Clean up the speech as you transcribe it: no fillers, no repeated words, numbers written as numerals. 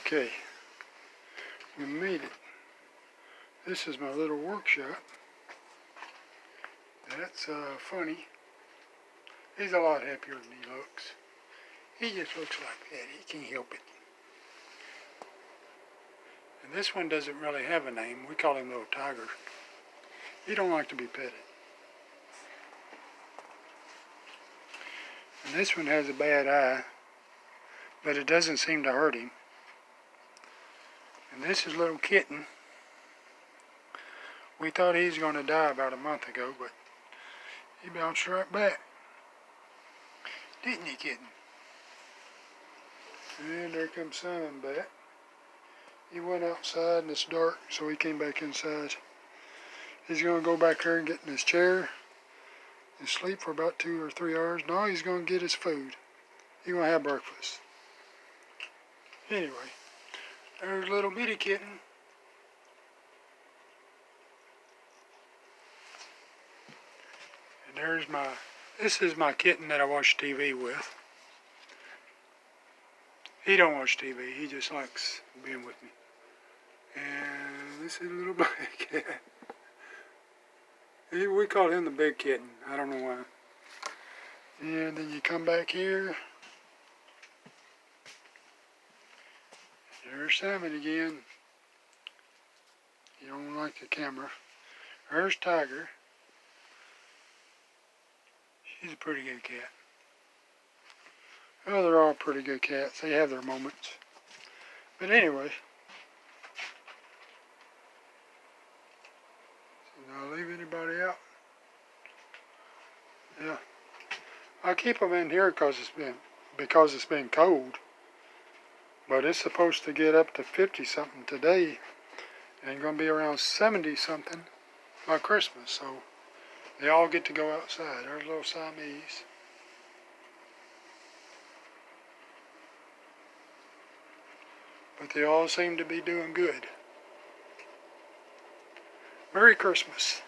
Okay, we made it. This is my little workshop. That's funny. He's a lot happier than he looks. He just looks like that. He can't help it. And this one doesn't really have a name. We call him Little Tiger. He don't like to be petted. And this one has a bad eye, but it doesn't seem to hurt him. And this is Little Kitten. We thought he was going to die about a month ago, but he bounced right back. Didn't he, Kitten? And there comes Simon back. He went outside and it's dark, so he came back inside. He's going to go back there and get in his chair and sleep for about 2 or 3 hours. Now he's going to get his food. He's going to have breakfast. Anyway, there's little bitty Kitten. And there's this is my kitten that I watch TV with. He don't watch TV, he just likes being with me. And this is a little black cat. We call him the big kitten, I don't know why. And then you come back here. There's Simon again. You don't like the camera. There's Tiger. She's a pretty good cat. Well, they're all pretty good cats. They have their moments. But anyway. So now leave anybody out. Yeah. I keep them in here because it's been cold. But it's supposed to get up to 50 something today. And going to be around 70 something by Christmas. So they all get to go outside. There's little Siamese. But they all seem to be doing good. Merry Christmas.